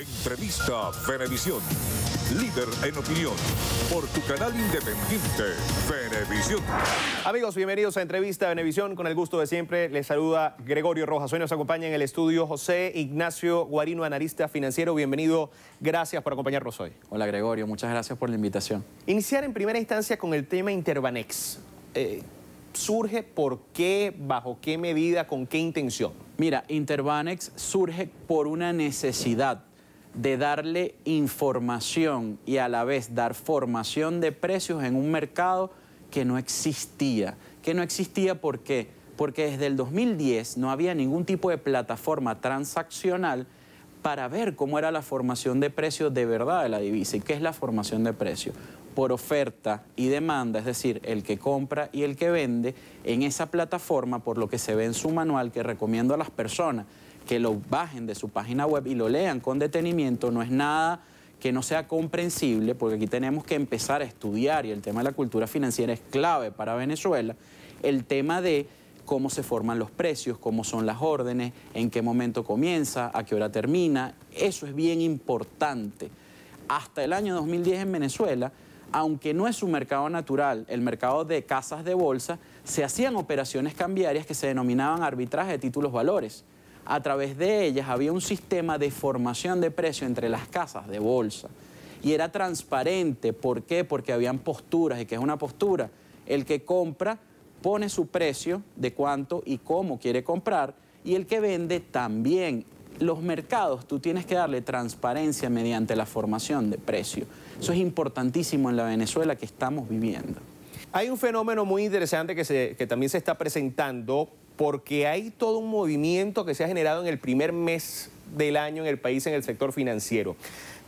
Entrevista Venevisión, líder en opinión, por tu canal independiente, Venevisión. Amigos, bienvenidos a Entrevista Venevisión. Con el gusto de siempre, les saluda Gregorio Rojas. Hoy nos acompaña en el estudio José Ignacio Guarino, analista financiero. Bienvenido, gracias por acompañarnos hoy. Hola Gregorio, muchas gracias por la invitación. Iniciar en primera instancia con el tema Interbanex. ¿Surge por qué, bajo qué medida, con qué intención? Mira, Interbanex surge por una necesidad de darle información y a la vez dar formación de precios en un mercado que no existía. ¿Por qué? Porque desde el 2010 no había ningún tipo de plataforma transaccional para ver cómo era la formación de precios de verdad de la divisa. ¿Y qué es la formación de precios? Por oferta y demanda, es decir, el que compra y el que vende en esa plataforma, por lo que se ve en su manual, que recomiendo a las personas que lo bajen de su página web y lo lean con detenimiento. No es nada que no sea comprensible, porque aquí tenemos que empezar a estudiar, y el tema de la cultura financiera es clave para Venezuela, el tema de cómo se forman los precios, cómo son las órdenes, en qué momento comienza, a qué hora termina. Eso es bien importante. Hasta el año 2010 en Venezuela, aunque no es su mercado natural, el mercado de casas de bolsa, se hacían operaciones cambiarias que se denominaban arbitraje de títulos valores. A través de ellas había un sistema de formación de precio entre las casas de bolsa. Y era transparente. ¿Por qué? Porque habían posturas. ¿Y qué es una postura? El que compra pone su precio de cuánto y cómo quiere comprar, y el que vende también. Los mercados, tú tienes que darle transparencia mediante la formación de precio. Eso es importantísimo en la Venezuela que estamos viviendo. Hay un fenómeno muy interesante que también se está presentando, porque hay todo un movimiento que se ha generado en el primer mes del año en el país en el sector financiero.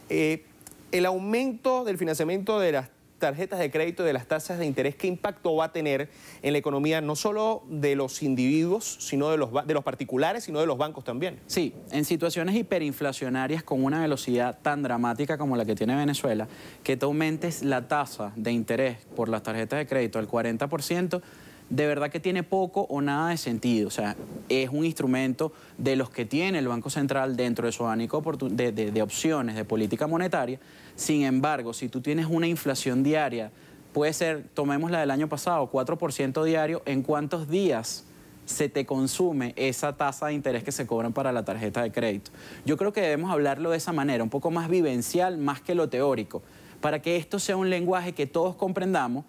El aumento del financiamiento de las tarjetas de crédito, de las tasas de interés, ¿qué impacto va a tener en la economía, no solo de los individuos, sino de los particulares, sino de los bancos también? Sí, en situaciones hiperinflacionarias con una velocidad tan dramática como la que tiene Venezuela, que te aumentes la tasa de interés por las tarjetas de crédito al 40%, de verdad que tiene poco o nada de sentido. O sea, es un instrumento de los que tiene el Banco Central dentro de su abanico de opciones de política monetaria. Sin embargo, si tú tienes una inflación diaria, puede ser, tomemos la del año pasado, 4% diario, ¿en cuántos días se te consume esa tasa de interés que se cobran para la tarjeta de crédito? Yo creo que debemos hablarlo de esa manera, un poco más vivencial, más que lo teórico, para que esto sea un lenguaje que todos comprendamos,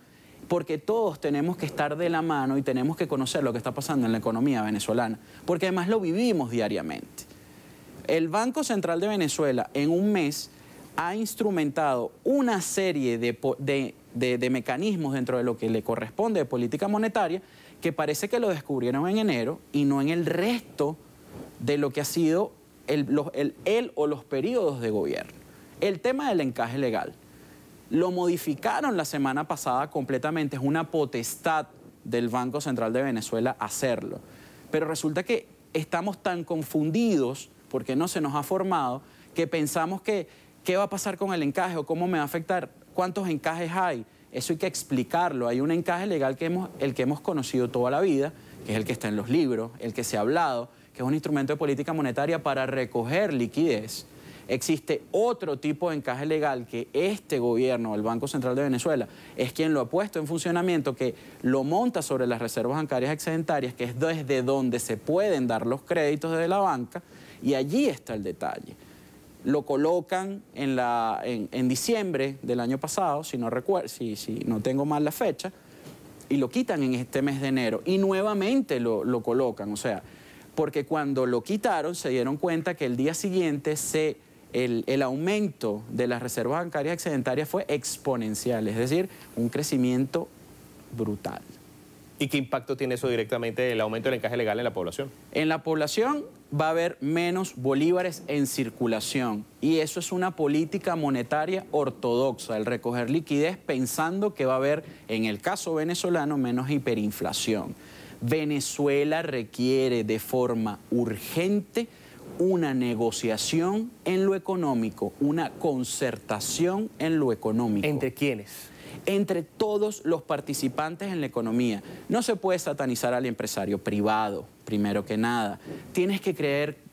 porque todos tenemos que estar de la mano y tenemos que conocer lo que está pasando en la economía venezolana, porque además lo vivimos diariamente. El Banco Central de Venezuela en un mes ha instrumentado una serie de mecanismos dentro de lo que le corresponde de política monetaria, que parece que lo descubrieron en enero y no en el resto de lo que ha sido el o los periodos de gobierno. El tema del encaje legal lo modificaron la semana pasada completamente, es una potestad del Banco Central de Venezuela hacerlo. Pero resulta que estamos tan confundidos, porque no se nos ha formado, que pensamos que ¿qué va a pasar con el encaje o cómo me va a afectar? ¿Cuántos encajes hay? Eso hay que explicarlo. Hay un encaje legal el que hemos conocido toda la vida, que es el que está en los libros, el que se ha hablado, que es un instrumento de política monetaria para recoger liquidez. Existe otro tipo de encaje legal que este gobierno, el Banco Central de Venezuela, es quien lo ha puesto en funcionamiento, que lo monta sobre las reservas bancarias excedentarias, que es desde donde se pueden dar los créditos de la banca, y allí está el detalle. Lo colocan en diciembre del año pasado, si no tengo mal la fecha, y lo quitan en este mes de enero, y nuevamente lo colocan. O sea, porque cuando lo quitaron se dieron cuenta que el día siguiente el aumento de las reservas bancarias excedentarias fue exponencial, es decir, un crecimiento brutal. ¿Y qué impacto tiene eso directamente, el aumento del encaje legal en la población? En la población va a haber menos bolívares en circulación, y eso es una política monetaria ortodoxa, el recoger liquidez pensando que va a haber, en el caso venezolano, menos hiperinflación. Venezuela requiere de forma urgente una negociación en lo económico, una concertación en lo económico. ¿Entre quiénes? entre todos los participantes en la economía. No se puede satanizar al empresario privado, primero que nada. Tienes que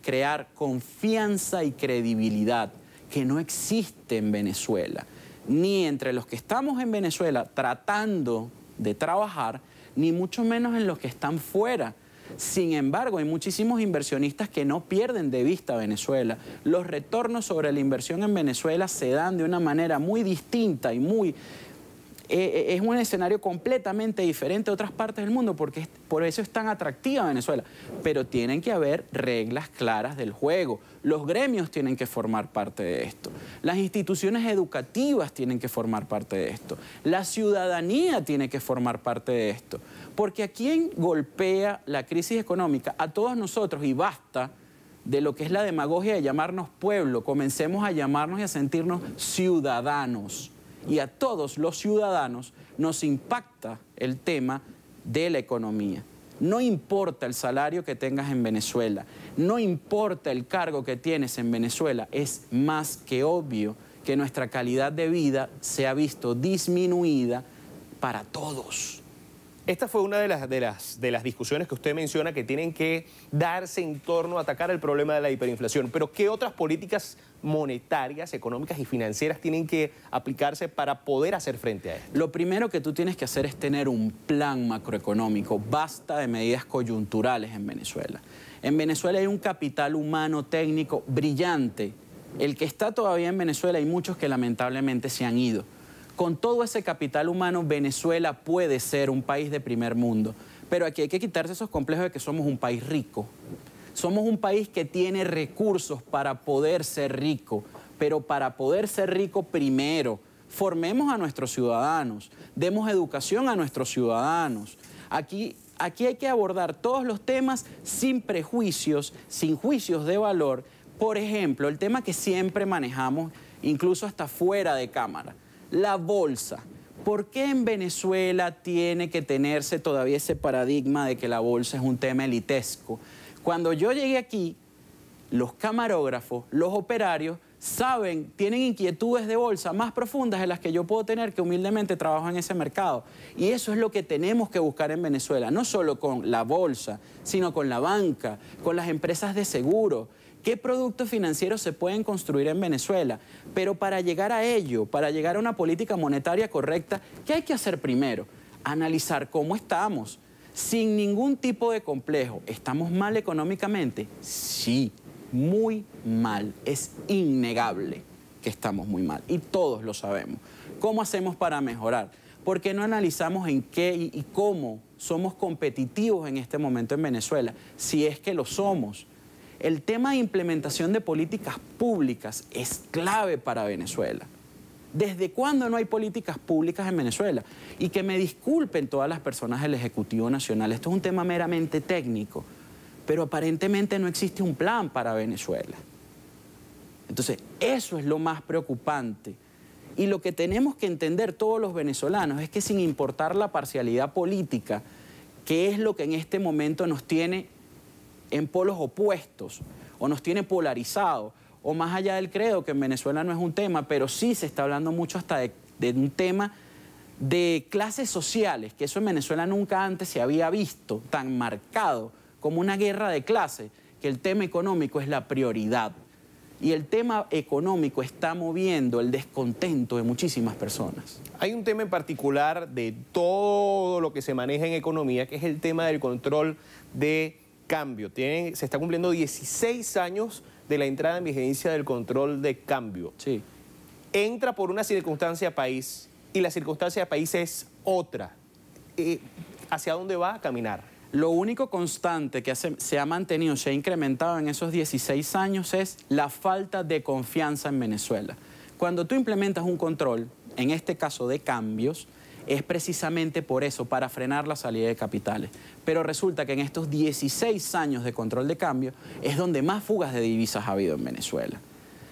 crear confianza y credibilidad que no existe en Venezuela, ni entre los que estamos en Venezuela tratando de trabajar, ni mucho menos en los que están fuera. Sin embargo, hay muchísimos inversionistas que no pierden de vista Venezuela. Los retornos sobre la inversión en Venezuela se dan de una manera muy distinta y es un escenario completamente diferente a otras partes del mundo, porque por eso es tan atractiva Venezuela. Pero tienen que haber reglas claras del juego. Los gremios tienen que formar parte de esto. Las instituciones educativas tienen que formar parte de esto. La ciudadanía tiene que formar parte de esto. Porque ¿a quién golpea la crisis económica? A todos nosotros, y basta de lo que es la demagogia de llamarnos pueblo. Comencemos a llamarnos y a sentirnos ciudadanos. Y a todos los ciudadanos nos impacta el tema de la economía. No importa el salario que tengas en Venezuela, no importa el cargo que tienes en Venezuela, es más que obvio que nuestra calidad de vida se ha visto disminuida para todos. Esta fue una de las discusiones que usted menciona que tienen que darse en torno a atacar el problema de la hiperinflación. Pero ¿qué otras políticas monetarias, económicas y financieras tienen que aplicarse para poder hacer frente a esto? Lo primero que tú tienes que hacer es tener un plan macroeconómico. Basta de medidas coyunturales en Venezuela. En Venezuela hay un capital humano técnico brillante. El que está todavía en Venezuela, hay muchos que lamentablemente se han ido. Con todo ese capital humano, Venezuela puede ser un país de primer mundo. Pero aquí hay que quitarse esos complejos de que somos un país rico. Somos un país que tiene recursos para poder ser rico. Pero para poder ser rico, primero, formemos a nuestros ciudadanos, demos educación a nuestros ciudadanos. Aquí hay que abordar todos los temas sin prejuicios, sin juicios de valor. Por ejemplo, el tema que siempre manejamos, incluso hasta fuera de cámara. La bolsa. ¿Por qué en Venezuela tiene que tenerse todavía ese paradigma de que la bolsa es un tema elitesco? Cuando yo llegué aquí, los camarógrafos, los operarios, saben, tienen inquietudes de bolsa más profundas de las que yo puedo tener, que humildemente trabajo en ese mercado. Y eso es lo que tenemos que buscar en Venezuela, no solo con la bolsa, sino con la banca, con las empresas de seguro. ¿Qué productos financieros se pueden construir en Venezuela? Pero para llegar a ello, para llegar a una política monetaria correcta, ¿qué hay que hacer primero? Analizar cómo estamos, sin ningún tipo de complejo. ¿Estamos mal económicamente? Sí, muy mal. Es innegable que estamos muy mal y todos lo sabemos. ¿Cómo hacemos para mejorar? ¿Por qué no analizamos en qué y cómo somos competitivos en este momento en Venezuela? Si es que lo somos. El tema de implementación de políticas públicas es clave para Venezuela. ¿Desde cuándo no hay políticas públicas en Venezuela? Y que me disculpen todas las personas del Ejecutivo Nacional, esto es un tema meramente técnico, pero aparentemente no existe un plan para Venezuela. Entonces, eso es lo más preocupante. Y lo que tenemos que entender todos los venezolanos es que sin importar la parcialidad política, que es lo que en este momento nos tiene en polos opuestos o nos tiene polarizados, o más allá del credo, que en Venezuela no es un tema, pero sí se está hablando mucho hasta de un tema de clases sociales, que eso en Venezuela nunca antes se había visto tan marcado como una guerra de clases, que el tema económico es la prioridad. Y el tema económico está moviendo el descontento de muchísimas personas. Hay un tema en particular de todo lo que se maneja en economía, que es el tema del control de cambio. Se está cumpliendo 16 años de la entrada en vigencia del control de cambio. Sí. Entra por una circunstancia país y la circunstancia país es otra. ¿Hacia dónde va a caminar? Lo único constante que se ha mantenido, se ha incrementado en esos 16 años es la falta de confianza en Venezuela. Cuando tú implementas un control, en este caso de cambios, es precisamente por eso, para frenar la salida de capitales. Pero resulta que en estos 16 años de control de cambio es donde más fugas de divisas ha habido en Venezuela.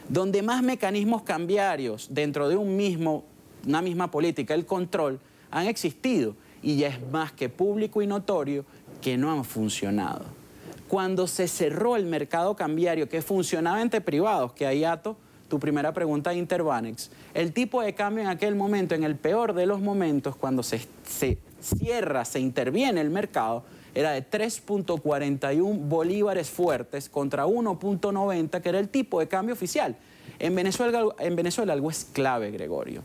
Donde más mecanismos cambiarios dentro de una misma política, el control, han existido. Y ya es más que público y notorio que no han funcionado. Cuando se cerró el mercado cambiario que funcionaba entre privados, que ahí, Ato, tu primera pregunta de Interbanex, el tipo de cambio en aquel momento, en el peor de los momentos, cuando se cierra, se interviene el mercado, era de 3.41 bolívares fuertes contra 1.90, que era el tipo de cambio oficial. En Venezuela algo es clave, Gregorio: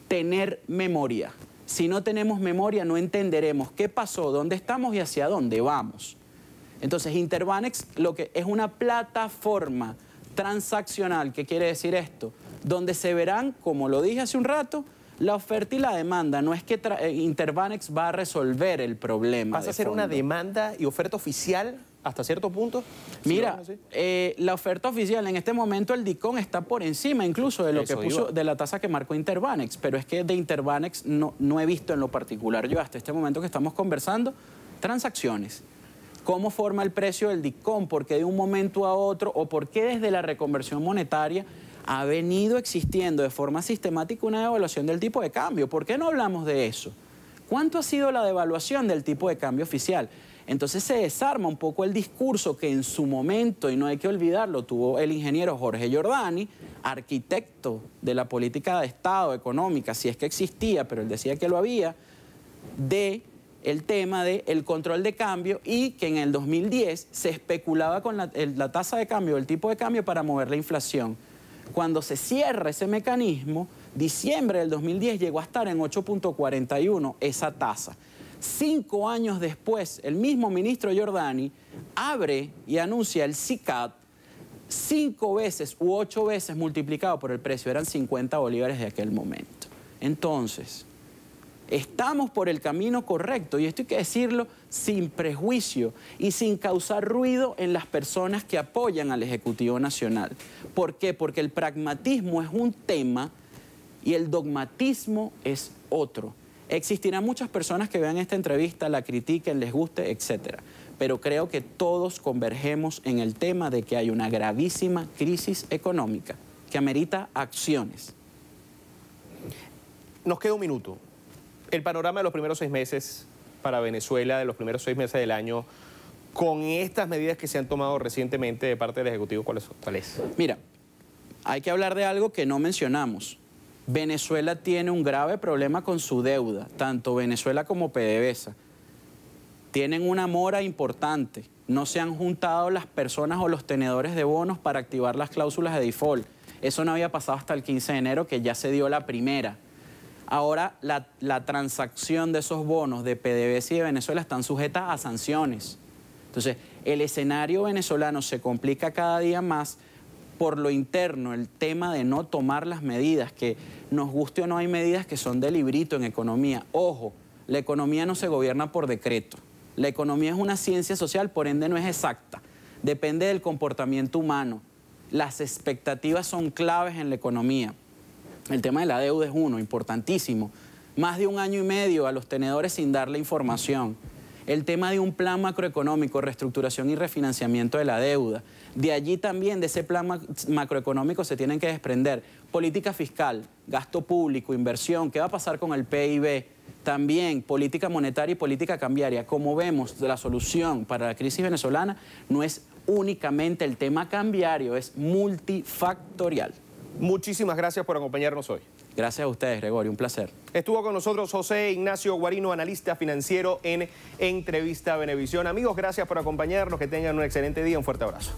tener memoria. Si no tenemos memoria, no entenderemos qué pasó, dónde estamos y hacia dónde vamos. Entonces, Interbanex lo que es una plataforma transaccional. ¿Qué quiere decir esto? Donde se verán, como lo dije hace un rato, la oferta y la demanda. No es que Interbanex va a resolver el problema. ¿Pasa a ser una demanda y oferta oficial hasta cierto punto? Mira, la oferta oficial, en este momento el DICOM está por encima incluso de lo que puso, de la tasa que marcó Interbanex, pero es que de Interbanex no he visto en lo particular yo hasta este momento que estamos conversando transacciones. ¿Cómo forma el precio del DICOM? ¿Por qué de un momento a otro? ¿O por qué desde la reconversión monetaria ha venido existiendo de forma sistemática una devaluación del tipo de cambio? ¿Por qué no hablamos de eso? ¿Cuánto ha sido la devaluación del tipo de cambio oficial? Entonces se desarma un poco el discurso que en su momento, y no hay que olvidarlo, tuvo el ingeniero Jorge Giordani, arquitecto de la política de Estado económica, si es que existía, pero él decía que lo había, de el tema del control de cambio, y que en el 2010 se especulaba con la tasa de cambio, el tipo de cambio, para mover la inflación. Cuando se cierra ese mecanismo, diciembre del 2010 llegó a estar en 8.41 esa tasa. 5 años después, el mismo ministro Giordani abre y anuncia el SICAD 5 veces u 8 veces multiplicado por el precio, eran 50 bolívares de aquel momento. Entonces, estamos por el camino correcto, y esto hay que decirlo sin prejuicio y sin causar ruido en las personas que apoyan al Ejecutivo Nacional. ¿Por qué? Porque el pragmatismo es un tema y el dogmatismo es otro. Existirán muchas personas que vean esta entrevista, la critiquen, les guste, etc. Pero creo que todos convergemos en el tema de que hay una gravísima crisis económica que amerita acciones. Nos queda un minuto. El panorama de los primeros 6 meses para Venezuela, de los primeros 6 meses del año, con estas medidas que se han tomado recientemente de parte del Ejecutivo, ¿cuál es? Mira, hay que hablar de algo que no mencionamos. Venezuela tiene un grave problema con su deuda, tanto Venezuela como PDVSA. Tienen una mora importante. No se han juntado las personas o los tenedores de bonos para activar las cláusulas de default. Eso no había pasado hasta el 15 de enero, que ya se dio la primera. Ahora la transacción de esos bonos de PDVSA y de Venezuela están sujetas a sanciones. Entonces, el escenario venezolano se complica cada día más por lo interno, el tema de no tomar las medidas, que nos guste o no, hay medidas que son de librito en economía. Ojo, la economía no se gobierna por decreto. La economía es una ciencia social, por ende no es exacta. Depende del comportamiento humano. Las expectativas son claves en la economía. El tema de la deuda es uno, importantísimo. Más de 1 año y medio a los tenedores sin darle información. El tema de un plan macroeconómico, reestructuración y refinanciamiento de la deuda. De allí también, de ese plan macroeconómico, se tienen que desprender política fiscal, gasto público, inversión. ¿Qué va a pasar con el PIB? También política monetaria y política cambiaria. Como vemos, la solución para la crisis venezolana no es únicamente el tema cambiario, es multifactorial. Muchísimas gracias por acompañarnos hoy. Gracias a ustedes, Gregorio, un placer. Estuvo con nosotros José Ignacio Guarino, analista financiero en Entrevista Venevisión. Amigos, gracias por acompañarnos, que tengan un excelente día, un fuerte abrazo.